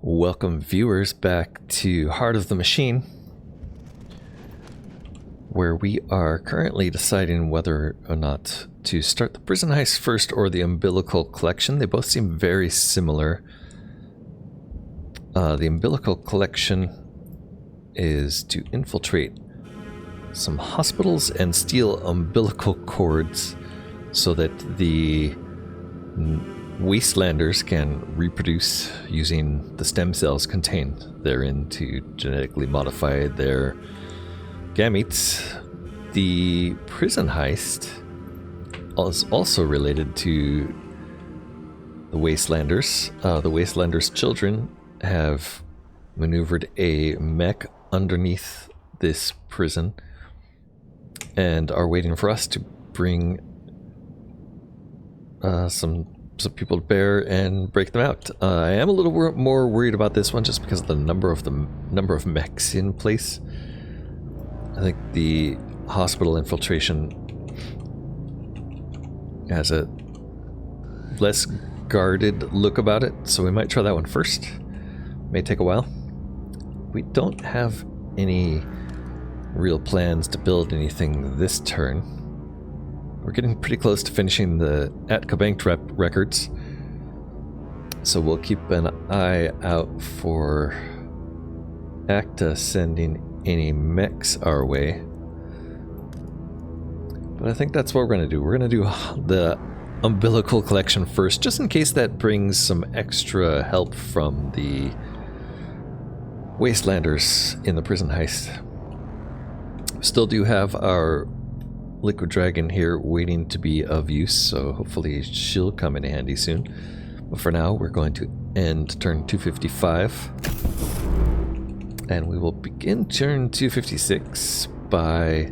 Welcome viewers back to Heart of the Machine, where we are currently deciding whether or not to start the prison heist first or the umbilical collection. They both seem very similar. The umbilical collection is to infiltrate some hospitals and steal umbilical cords so that the wastelanders can reproduce using the stem cells contained therein to genetically modify their gametes. The prison heist is also related to the wastelanders. The wastelanders' children have maneuvered a mech underneath this prison and are waiting for us to bring some people to bear and break them out. I am a little more worried about this one just because of the number of mechs in place. I think the hospital infiltration has a less guarded look about it, so we might try that one first. May take a while. We don't have any real plans to build anything this turn. We're getting pretty close to finishing the Atka Banked records, so we'll keep an eye out for Acta sending any mechs our way. But I think that's what we're going to do. We're going to do the umbilical collection first, just in case that brings some extra help from the wastelanders in the prison heist. Still do have our Liquid Dragon here waiting to be of use, so hopefully she'll come in handy soon. But for now, we're going to end turn 255. And we will begin turn 256 by...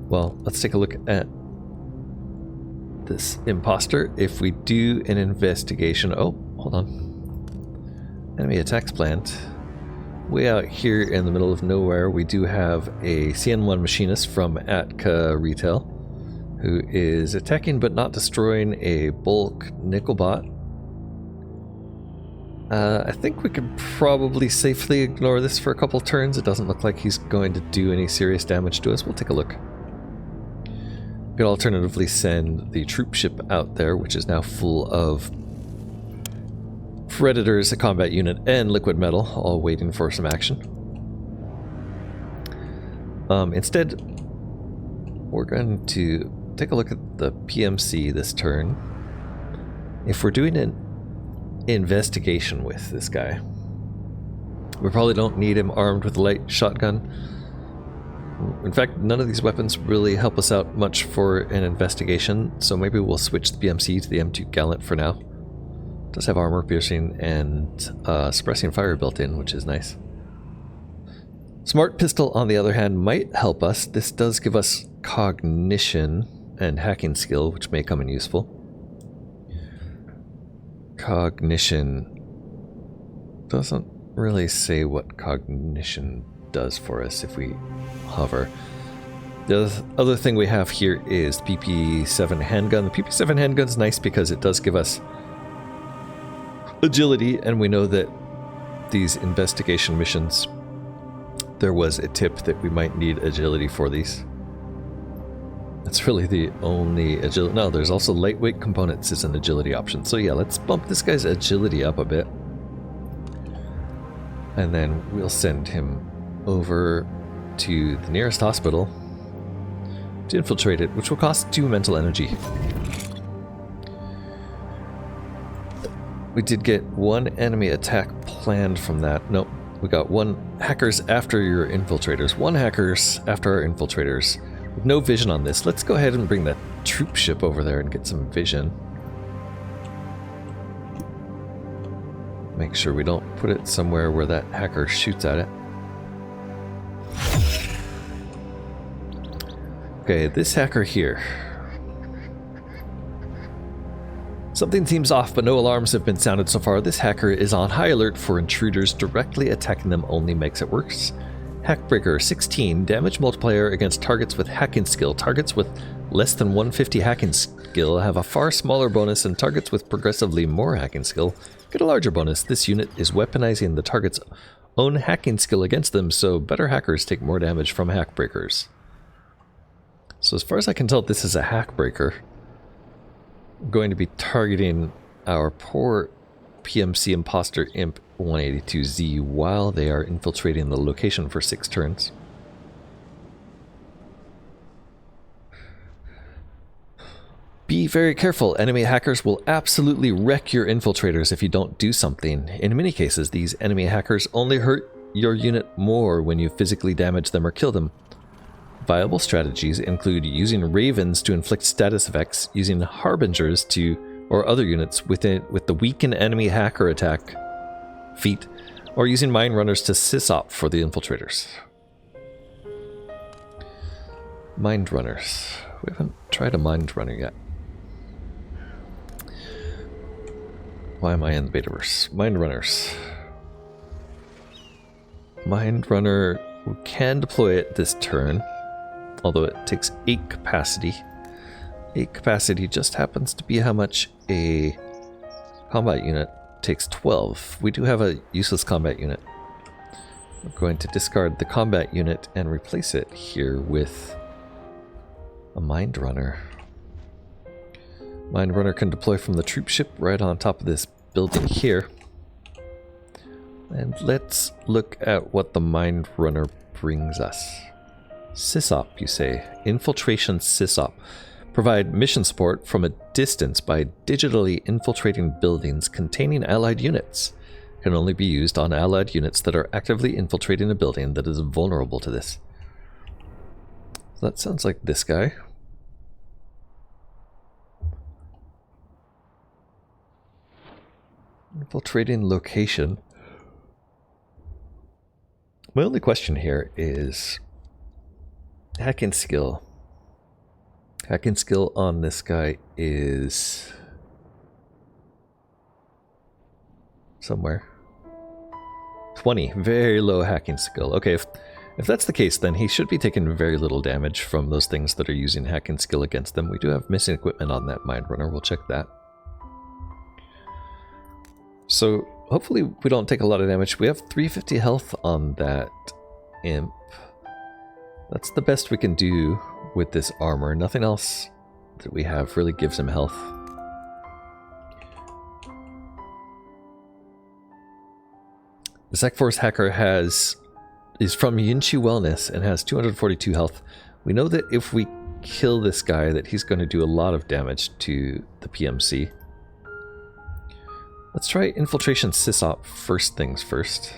well, let's take a look at this imposter. If we do an investigation... oh, hold on. Enemy attacks planned. Way out here in the middle of nowhere, we do have a CN1 machinist from Atka Retail who is attacking but not destroying a bulk nickel bot. I think we could probably safely ignore this for a couple turns. It doesn't look like he's going to do any serious damage to us. We'll take a look. We could alternatively send the troop ship out there, which is now full of Predators, a combat unit, and liquid metal, all waiting for some action. Instead, we're going to take a look at the PMC this turn. If we're doing an investigation with this guy, we probably don't need him armed with a light shotgun. In fact, none of these weapons really help us out much for an investigation, so maybe we'll switch the PMC to the M2 Gallant for now. Does have armor piercing and suppressing fire built in, which is nice. Smart pistol, on the other hand, might help us. This does give us cognition and hacking skill, which may come in useful. Cognition doesn't really say what cognition does for us if we hover. The other thing we have here is the PP7 handgun. The PP7 handgun is nice because it does give us agility, and we know that these investigation missions, there was a tip that we might need agility for these. That's really the only agility. No, there's also lightweight components as an agility option. So yeah, let's bump this guy's agility up a bit. And then we'll send him over to the nearest hospital to infiltrate it, which will cost 2 mental energy. We did get one enemy attack planned from that. Nope, we got one hackers after your infiltrators. One hackers after our infiltrators. With no vision on this. Let's go ahead and bring the troop ship over there and get some vision. Make sure we don't put it somewhere where that hacker shoots at it. Okay, this hacker here. Something seems off, but no alarms have been sounded so far. This hacker is on high alert for intruders. Directly attacking them only makes it worse. Hackbreaker 16. Damage multiplier against targets with hacking skill. Targets with less than 150 hacking skill have a far smaller bonus, and targets with progressively more hacking skill get a larger bonus. This unit is weaponizing the target's own hacking skill against them, so better hackers take more damage from hack breakers. So as far as I can tell, this is a hack breaker. I'm going to be targeting our poor PMC imposter imp 182Z while they are infiltrating the location for 6 turns. Be very careful. Enemy hackers will absolutely wreck your infiltrators if you don't do something. In many cases, these enemy hackers only hurt your unit more when you physically damage them or kill them. Viable strategies include using ravens to inflict status effects, using harbingers or other units with the weaken enemy hacker attack feat, or using mine runners to sysop for the infiltrators. Mind runners. We haven't tried a mind runner yet. Why am I in the betaverse? Mind runners. Mind runner, we can deploy it this turn, although it takes 8 capacity. 8 capacity just happens to be how much a combat unit takes. 12. We do have a useless combat unit. We're going to discard the combat unit and replace it here with a mind runner. Mind runner can deploy from the troop ship right on top of this building here. And let's look at what the mind runner brings us. Sysop, you say. Infiltration Sysop. Provide mission support from a distance by digitally infiltrating buildings containing allied units. Can only be used on allied units that are actively infiltrating a building that is vulnerable to this. So that sounds like this guy. Infiltrating location. My only question here is hacking skill. Hacking skill on this guy is somewhere 20. Very low hacking skill. Okay, if that's the case, then he should be taking very little damage from those things that are using hacking skill against them. We do have missing equipment on that mind runner. We'll check that. So hopefully we don't take a lot of damage. We have 350 health on that imp. That's the best we can do with this armor. Nothing else that we have really gives him health. The Secforce hacker is from Yinchi Wellness and has 242 health. We know that if we kill this guy that he's going to do a lot of damage to the PMC. Let's try Infiltration Sysop first things first.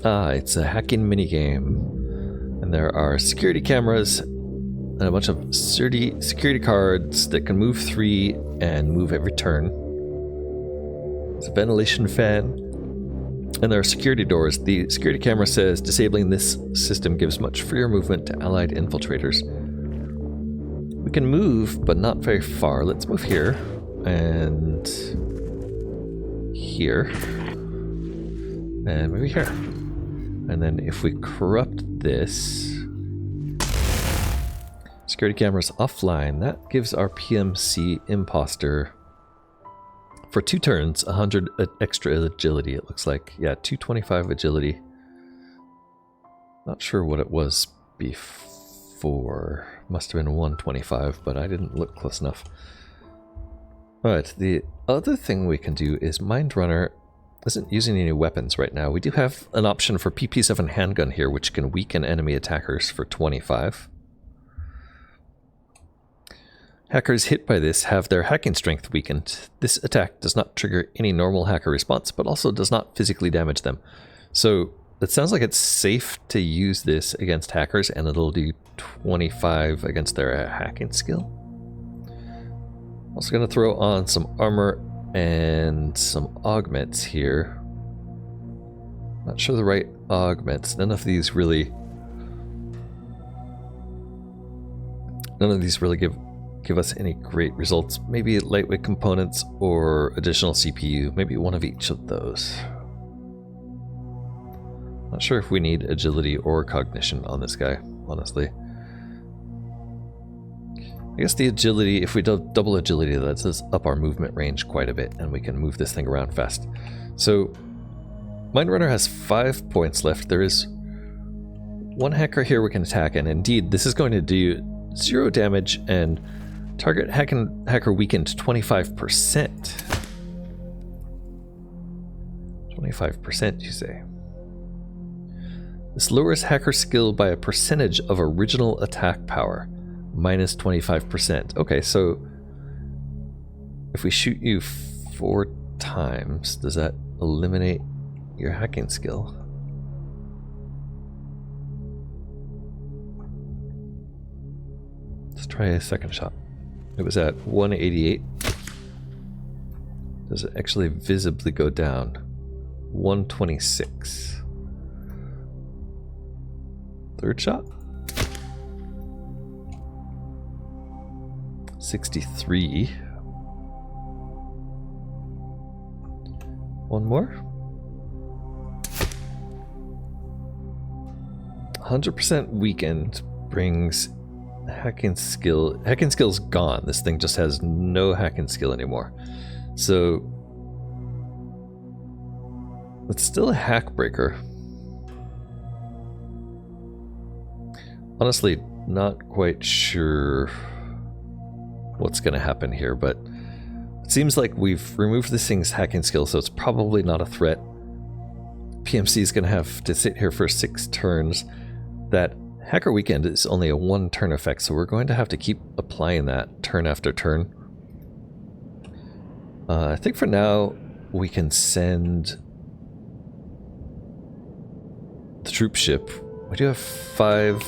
Ah, it's a hacking minigame. And there are security cameras and a bunch of security cards that can move 3 and move every turn. There's a ventilation fan. And there are security doors. The security camera says disabling this system gives much freer movement to allied infiltrators. We can move, but not very far. Let's move here and here and maybe here. And then if we corrupt this, security cameras offline, that gives our PMC imposter for 2 turns 100 extra agility. It looks like, yeah, 225 agility. Not sure what it was before. Must have been 125, but I didn't look close enough. Alright, the other thing we can do is Mind Runner isn't using any weapons right now. We do have an option for PP7 handgun here, which can weaken enemy attackers for 25. Hackers hit by this have their hacking strength weakened. This attack does not trigger any normal hacker response, but also does not physically damage them. So it sounds like it's safe to use this against hackers, and it'll do 25 against their hacking skill. Also going to throw on some armor and some augments here. Not sure the right augments. None of these really give us any great results. Maybe lightweight components or additional CPU. Maybe one of each of those. Not sure if we need agility or cognition on this guy, honestly. I guess the agility, if we do double agility, that does up our movement range quite a bit, and we can move this thing around fast. So, Mindrunner has 5 points left. There is one hacker here we can attack, and indeed, this is going to do 0 damage and target hacker weakened 25%. 25%, you say? This lowers hacker skill by a percentage of original attack power, minus 25%. Okay, so if we shoot you 4 times, does that eliminate your hacking skill? Let's try a second shot. It was at 188. Does it actually visibly go down? 126. Third shot? 63. One more? 100% weakened brings hacking skill. Hacking skill's gone. This thing just has no hacking skill anymore. So it's still a hack breaker. Honestly, not quite sure what's going to happen here, but it seems like we've removed this thing's hacking skill, so it's probably not a threat. PMC is going to have to sit here for 6 turns. That Hacker Weekend is only a 1 turn effect, so we're going to have to keep applying that turn after turn. I think for now we can send the troop ship. We do have 5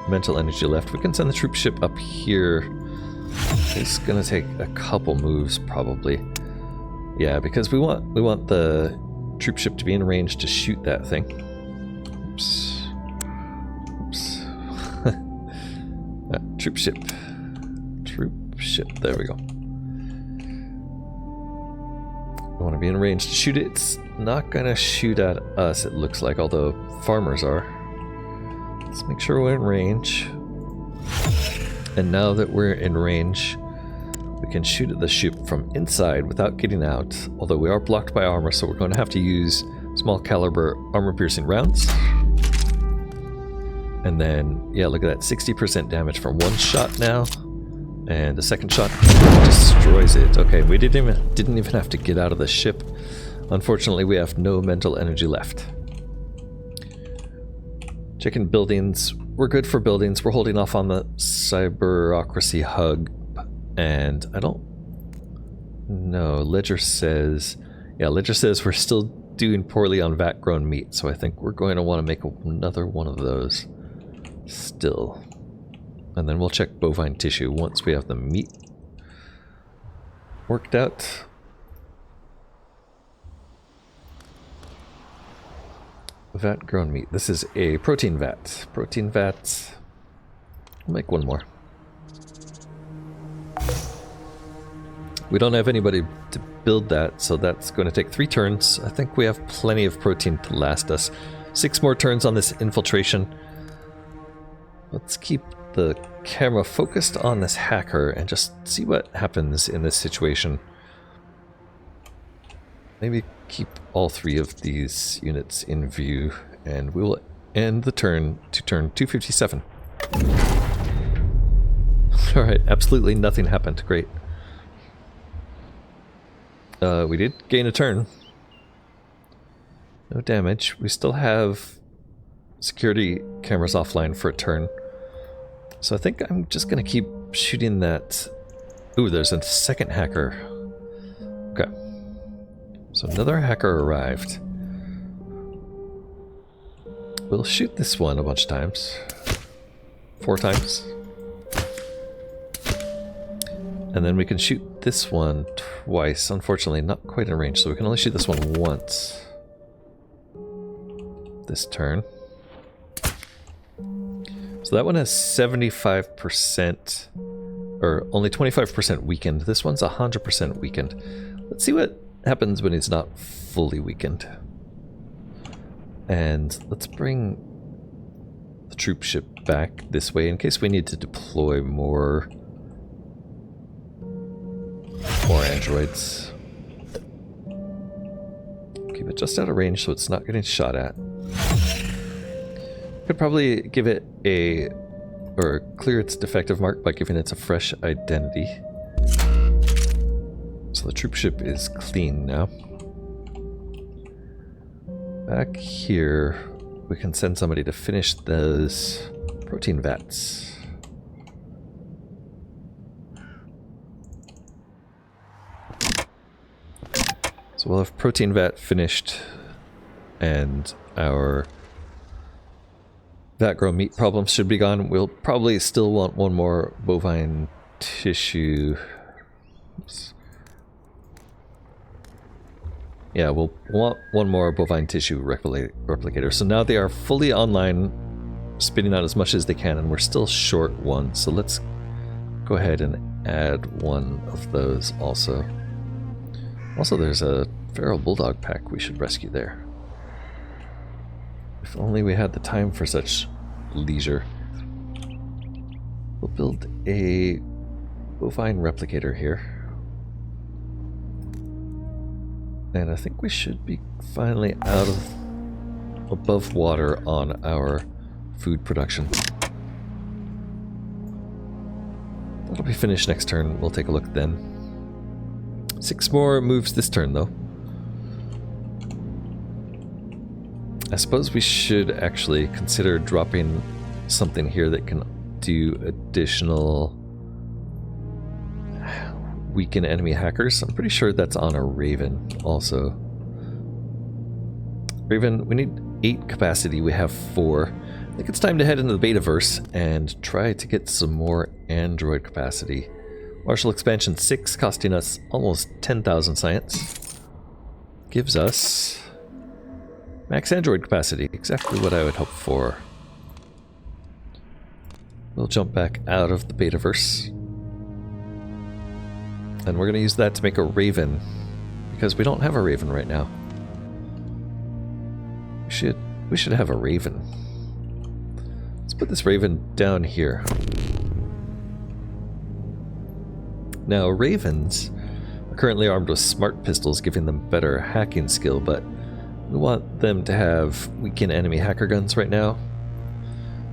mental energy left. We can send the troop ship up here. It's gonna take a couple moves probably. Yeah, because we want the troop ship to be in range to shoot that thing. Oops. Oops. Troop ship. Troop ship. There we go. We want to be in range to shoot it. It's not gonna shoot at us, it looks like, although farmers are. Let's make sure we're in range. And now that we're in range, we can shoot at the ship from inside without getting out, although we are blocked by armor, so we're going to have to use small caliber armor piercing rounds. And then, yeah, look at that, 60% damage from 1 shot now. And the second shot destroys it. Okay, we didn't even have to get out of the ship. Unfortunately, we have no mental energy left. Checking buildings. We're good for buildings. We're holding off on the cyberocracy hug. And I don't know. Ledger says... Yeah, Ledger says we're still doing poorly on vat-grown meat. So I think we're going to want to make another one of those still. And then we'll check bovine tissue once we have the meat worked out. Vat grown meat. This is a protein vat. Protein vat. I'll make one more. We don't have anybody to build that, so that's going to take 3 turns. I think we have plenty of protein to last us. 6 more turns on this infiltration. Let's keep the camera focused on this hacker and just see what happens in this situation. Maybe keep all 3 of these units in view, and we will end the turn to turn 257. Alright, absolutely nothing happened. Great. We did gain a turn. No damage. We still have security cameras offline for a turn. So I think I'm just going to keep shooting that. Ooh, there's a second hacker. Okay. So another hacker arrived. We'll shoot this one a bunch of times. 4 times. And then we can shoot this one twice. Unfortunately, not quite in range, so we can only shoot this one once. This turn. So that one has 75%, or only 25% weakened. This one's 100% weakened. Let's see what happens when it's not fully weakened. And let's bring the troop ship back this way in case we need to deploy more more androids. Keep it just out of range so it's not getting shot at. Could probably give it a, or clear its defective mark by giving it a fresh identity. So the troop ship is clean now. Back here, we can send somebody to finish those protein vats. So we'll have protein vat finished, and our vat grow meat problems should be gone. We'll probably still want one more bovine tissue. Oops. Yeah, we'll want one more bovine tissue replicator. So now they are fully online, spitting out as much as they can, and we're still short one. So let's go ahead and add one of those also. Also, there's a feral bulldog pack we should rescue there. If only we had the time for such leisure. We'll build a bovine replicator here. And I think we should be finally out of above water on our food production. That'll be finished next turn. We'll take a look then. 6 more moves this turn, though. I suppose we should actually consider dropping something here that can do additional weaken enemy hackers. I'm pretty sure that's on a Raven also. Raven, we need 8 capacity. We have 4. I think it's time to head into the Betaverse and try to get some more Android capacity. Martial Expansion 6 costing us almost 10,000 science. Gives us max Android capacity, exactly what I would hope for. We'll jump back out of the Betaverse. And we're going to use that to make a Raven, because we don't have a Raven right now. We should have a Raven. Let's put this Raven down here. Now, Ravens are currently armed with smart pistols, giving them better hacking skill, but we want them to have weaken enemy hacker guns right now.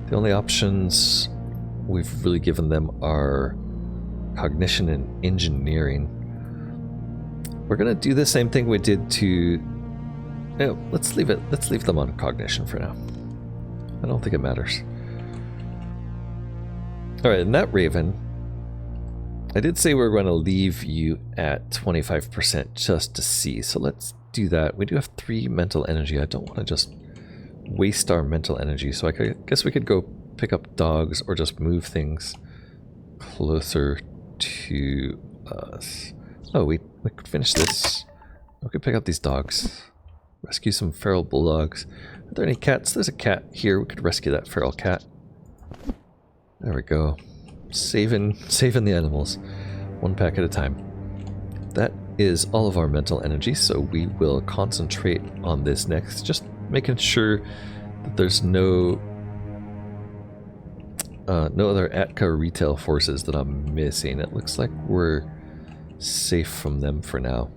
The only options we've really given them are cognition and engineering. We're gonna do the same thing we did to... No, let's leave them on cognition for now. I don't think it matters. Alright, and that Raven, I did say we were going to leave you at 25% just to see, so let's do that. We do have 3 mental energy. I don't want to just waste our mental energy, so I guess we could go pick up dogs or just move things closer to us. Oh, we could finish this. We could pick up these dogs. Rescue some feral bulldogs. Are there any cats? There's a cat here. We could rescue that feral cat. There we go. Saving the animals. 1 pack at a time. That is all of our mental energy, so we will concentrate on this next. Just making sure that there's no other Atka retail forces that I'm missing. It looks like we're safe from them for now.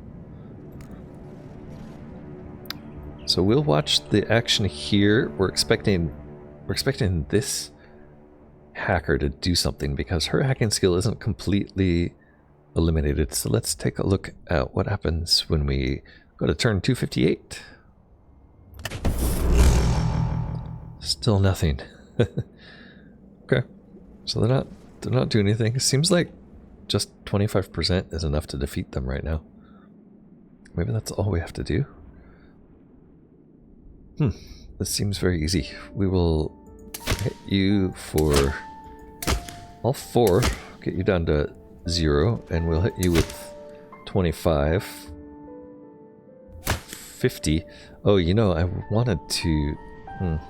So we'll watch the action here. We're expecting this hacker to do something because her hacking skill isn't completely eliminated. So let's take a look at what happens when we go to turn 258. Still nothing. Okay, so they're not doing anything. It seems like just 25% is enough to defeat them right now. Maybe that's all we have to do. This seems very easy. We will hit you for all 4, get you down to 0, and we'll hit you with 25, 50. Oh, you know, I wanted to... Well,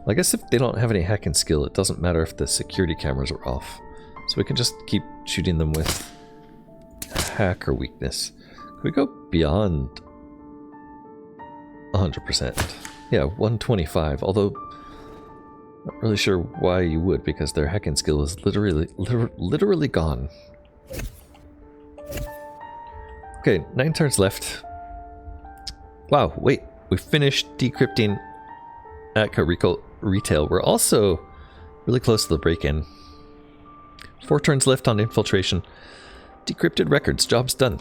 I guess if they don't have any hacking skill, it doesn't matter if the security cameras are off. So we can just keep shooting them with hacker weakness. Could we go beyond 100%? Yeah, 125, although not really sure why you would, because their hacking skill is literally gone. Okay, 9 turns left. Wow, wait. We finished decrypting Atka Retail. We're also really close to the break-in. 4 turns left on infiltration. Decrypted records. Job's done.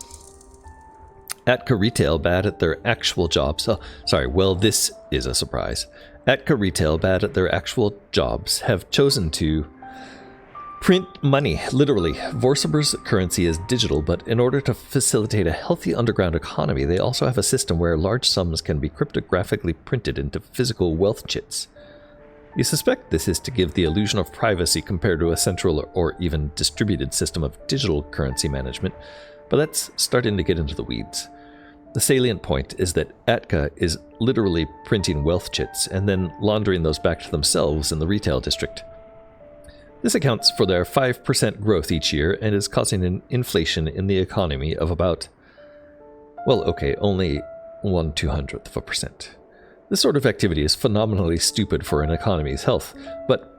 Atka Retail bad at their actual jobs. Oh, sorry. Well, this is a surprise. Atka Retail bad at their actual jobs have chosen to print money, literally. Vorsiber's currency is digital, but in order to facilitate a healthy underground economy, they also have a system where large sums can be cryptographically printed into physical wealth chits. You suspect this is to give the illusion of privacy compared to a central or even distributed system of digital currency management, but that's starting to get into the weeds. The salient point is that Atka is literally printing wealth chits and then laundering those back to themselves in the retail district. This accounts for their 5% growth each year and is causing an inflation in the economy of about, well, okay, only 1/200%. This sort of activity is phenomenally stupid for an economy's health, but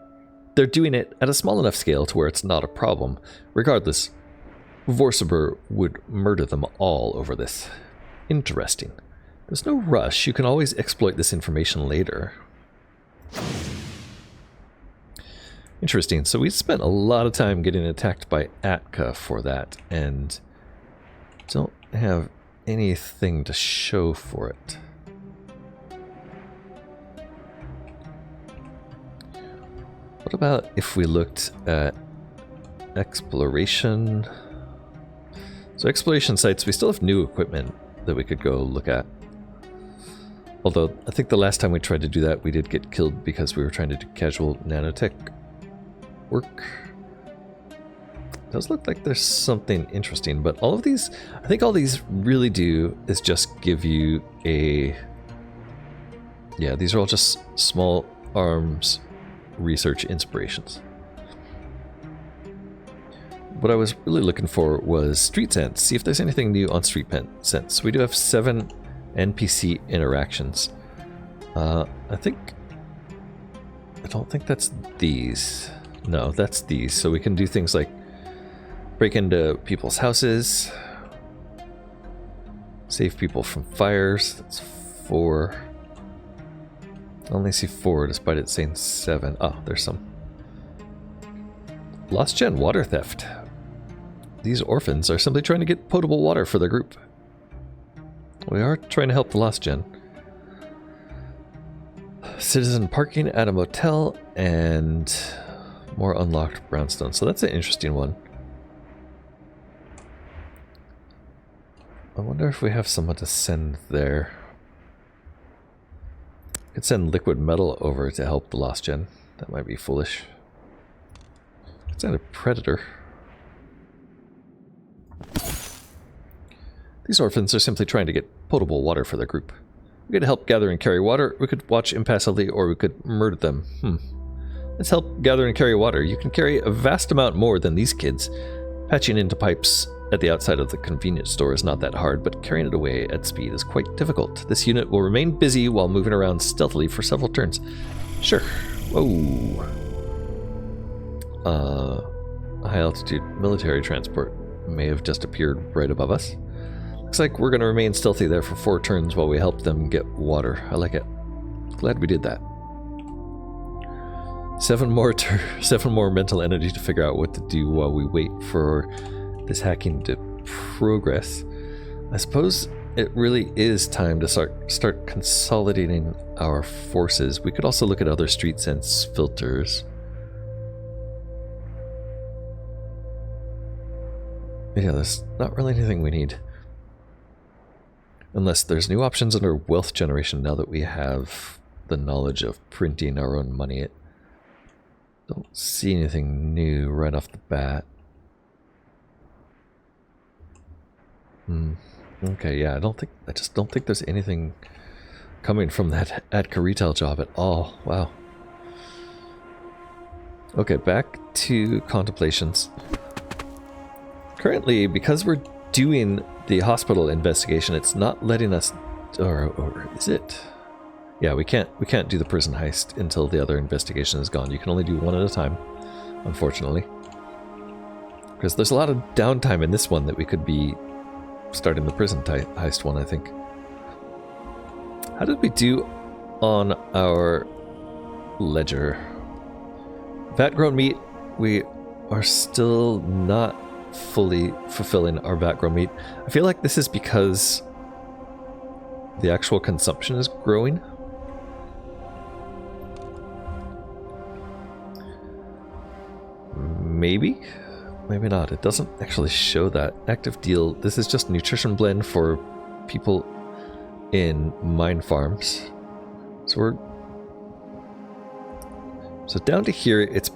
they're doing it at a small enough scale to where it's not a problem. Regardless, Vorsiber would murder them all over this. Interesting. There's no rush. You can always exploit this information later. Interesting. So we spent a lot of time getting attacked by Atka for that, and don't have anything to show for it. What about if we looked at exploration? So exploration sites, we still have new equipment that we could go look at. Although, I think the last time we tried to do that, we did get killed because we were trying to do casual nanotech work. Does look like there's something interesting, but all of these, I think all these really do is just give you a... Yeah, these are all just small arms research inspirations. What I was really looking for was street sense. See if there's anything new on street sense. We do have 7 NPC interactions. I don't think that's these. No, that's these. So we can do things like break into people's houses, save people from fires. That's 4. I only see 4 despite it saying 7. Oh, there's some. Lost gen water theft. These orphans are simply trying to get potable water for their group. We are trying to help the lost gen. Citizen parking at a motel and more unlocked brownstone. So that's an interesting one. I wonder if we have someone to send there. Could send liquid metal over to help the lost gen. That might be foolish. Could send a predator. These orphans are simply trying to get potable water for their group. We could help gather and carry water, we could watch impassively, or we could murder them. Let's help gather and carry water. You can carry a vast amount more than these kids. Patching into pipes at the outside of the convenience store is not that hard, but carrying it away at speed is quite difficult. This unit will remain busy while moving around stealthily for several turns. Sure. Whoa. High altitude military transport may have just appeared right above us. Looks like we're going to remain stealthy there for 4 turns while we help them get water. I like it. Glad we did that. 7 more mental energy to figure out what to do while we wait for this hacking to progress. I suppose it really is time to start consolidating our forces. We could also look at other street sense filters. Yeah, there's not really anything we need. Unless there's new options under wealth generation now that we have the knowledge of printing our own money. Don't see anything new right off the bat. Okay, yeah, I just don't think there's anything coming from that Atka retail job at all. Wow. Okay, back to contemplations. Currently, because we're doing the hospital investigation, it's not letting us, or is it? Yeah, we can't do the prison heist until the other investigation is gone. You can only do one at a time, unfortunately. Because there's a lot of downtime in this one that we could be starting the prison heist one, I think. How did we do on our ledger? Vat-grown meat, we are still not fully fulfilling our vat-grown meat. I feel like this is because the actual consumption is growing. Maybe? Maybe not. It doesn't actually show that. Active deal. This is just nutrition blend for people in mine farms. So down to here, it's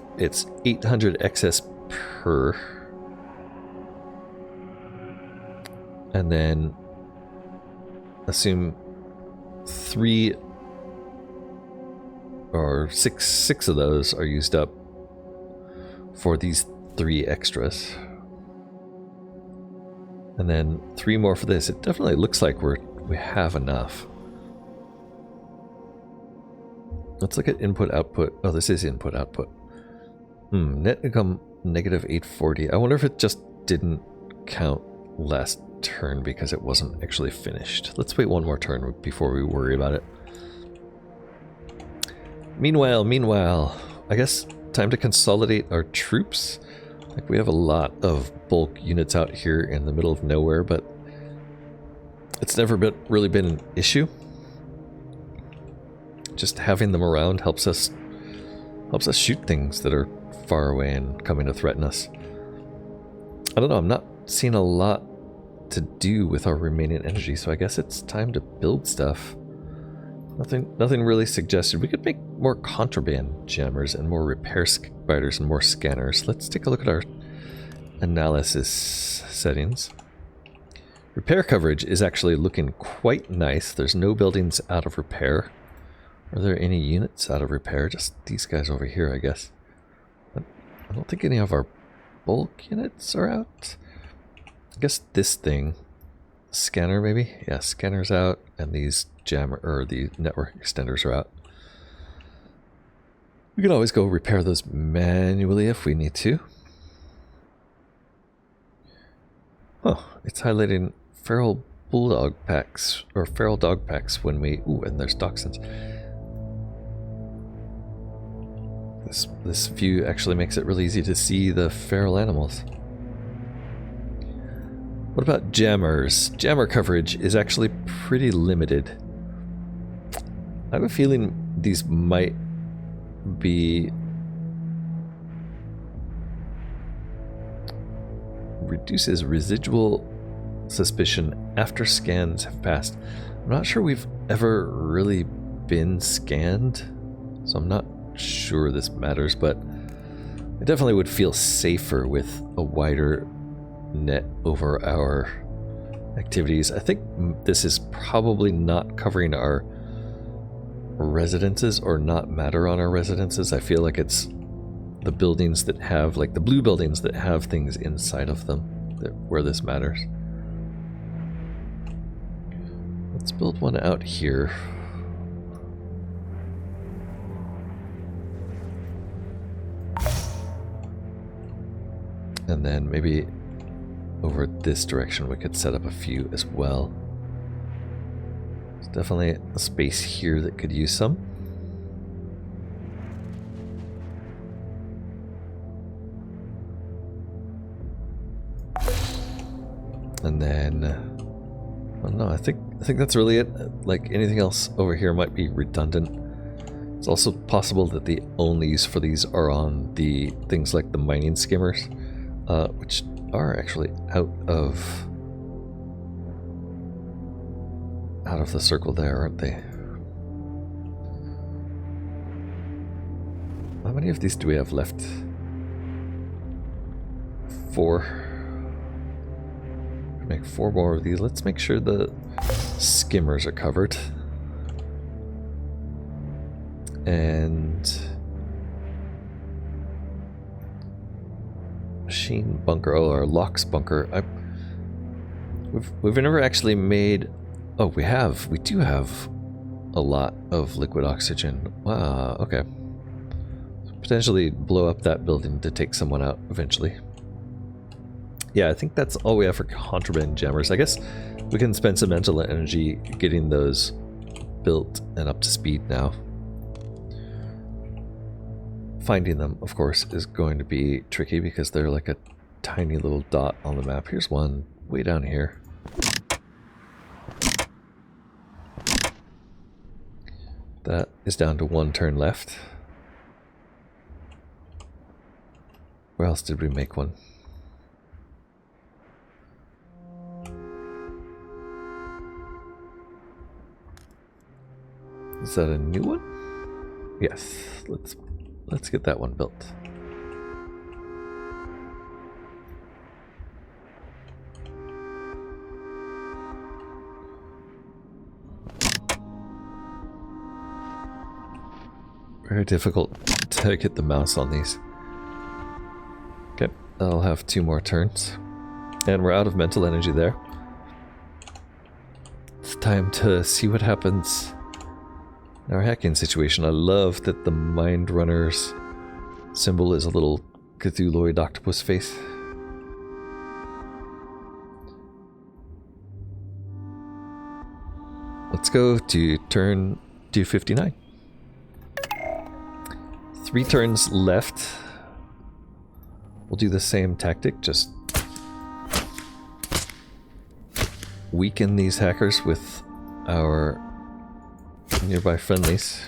800 excess per. And then assume 3 or six of those are used up for these 3 extras. And then 3 more for this. It definitely looks like we have enough. Let's look at input output. Oh, this is input output. Net income negative 840. I wonder if it just didn't count last turn because it wasn't actually finished. Let's wait one more turn before we worry about it. Meanwhile, I guess time to consolidate our troops. Like, we have a lot of bulk units out here in the middle of nowhere, but it's never really been an issue. Just having them around helps us shoot things that are far away and coming to threaten us. I don't know, I'm not seeing a lot to do with our remaining energy, so I guess it's time to build stuff. Nothing really suggested. We could make more contraband jammers and more repair spiders and more scanners. Let's take a look at our analysis settings. Repair coverage is actually looking quite nice. There's no buildings out of repair. Are there any units out of repair? Just these guys over here, I guess. But I don't think any of our bulk units are out. I guess this thing, scanner maybe? Yeah, scanner's out, and these jammer or the network extenders are out. We can always go repair those manually if we need to. Oh, it's highlighting feral bulldog packs or feral dog packs when we and there's dachshunds. This view actually makes it really easy to see the feral animals. What about jammers? Jammer coverage is actually pretty limited. I have a feeling these might be reduces residual suspicion after scans have passed. I'm not sure we've ever really been scanned, so I'm not sure this matters, but I definitely would feel safer with a wider net over our activities. I think this is probably not covering our residences or not matter on our residences. I feel like it's the buildings that have, like the blue buildings that have things inside of them where this matters. Let's build one out here. And then maybe over this direction we could set up a few as well. There's definitely a space here that could use some. And then, oh no, I think that's really it. Like anything else over here might be redundant. It's also possible that the onlys for these are on the things like the mining skimmers, which are actually out of the circle there, aren't they? How many of these do we have left? 4. Make 4 more of these. Let's make sure the skimmers are covered. And machine bunker, or locks bunker. We've never actually made. Oh, we do have a lot of liquid oxygen. Wow. Okay. Potentially blow up that building to take someone out eventually. Yeah, I think that's all we have for contraband jammers. I guess we can spend some mental energy getting those built and up to speed now. Finding them, of course, is going to be tricky because they're like a tiny little dot on the map. Here's one way down here. That is down to 1 turn left. Where else did we make one? Is that a new one? Yes. Let's get that one built. Very difficult to get the mouse on these. Okay, I'll have 2 more turns. And we're out of mental energy there. It's time to see what happens in our hacking situation. I love that the Mind Runner's symbol is a little Cthulhuoid octopus face. Let's go to turn 259. 3 turns left. We'll do the same tactic, just weaken these hackers with our nearby friendlies.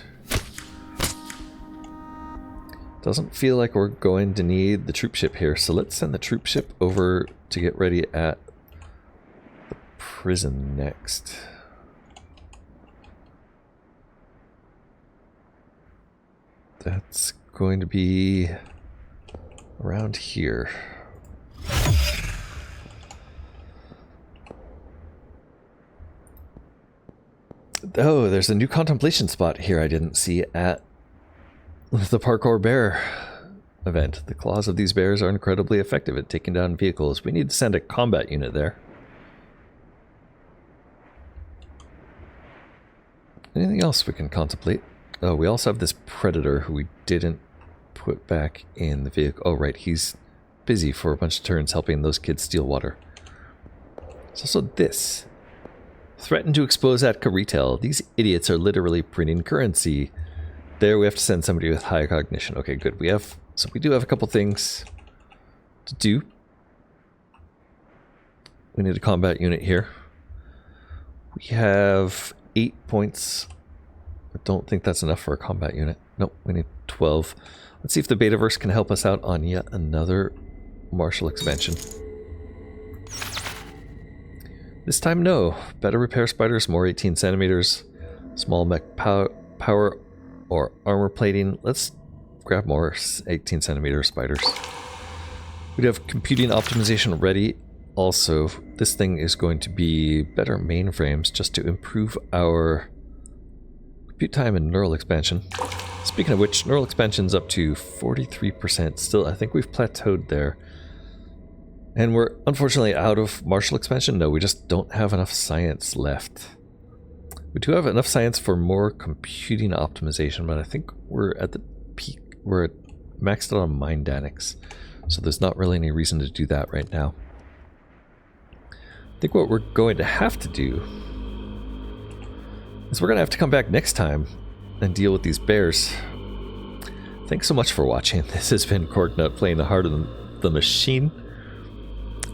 Doesn't feel like we're going to need the troop ship here, so let's send the troop ship over to get ready at the prison next. That's going to be around here. Oh, there's a new contemplation spot here I didn't see at the Parkour Bear event. The claws of these bears are incredibly effective at taking down vehicles. We need to send a combat unit there. Anything else we can contemplate? Oh, we also have this predator who we didn't put back in the vehicle. Oh, right, he's busy for a bunch of turns helping those kids steal water. There's also this. Threaten to expose Atka Retail. These idiots are literally printing currency. There we have to send somebody with high cognition. Okay, good. So we do have a couple things to do. We need a combat unit here. We have 8 points. I don't think that's enough for a combat unit. Nope, we need 12. Let's see if the Betaverse can help us out on yet another martial expansion. This time, no. Better repair spiders, more 18 centimeters, small mech power or armor plating. Let's grab more 18 centimeter spiders. We have computing optimization ready. Also, this thing is going to be better mainframes just to improve our compute time and neural expansion. Speaking of which, neural expansion's up to 43%. Still, I think we've plateaued there. And we're unfortunately out of martial expansion. No, we just don't have enough science left. We do have enough science for more computing optimization, but I think we're at the peak. We're maxed out on mind dynamics, so there's not really any reason to do that right now. I think what we're going to have to do is we're going to have to come back next time and deal with these bears. Thanks so much for watching. This has been Corknut playing the Heart of the Machine.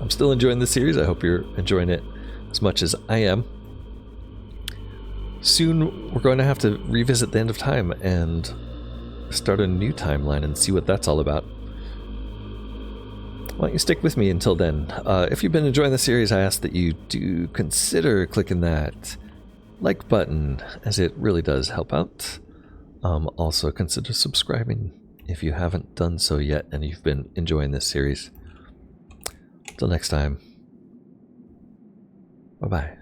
I'm still enjoying this series. I hope you're enjoying it as much as I am. Soon we're going to have to revisit the end of time and start a new timeline and see what that's all about. Why don't you stick with me until then? If you've been enjoying the series, I ask that you do consider clicking that like button, as it really does help out. Also consider subscribing if you haven't done so yet and you've been enjoying this series. Till next time. Bye-bye.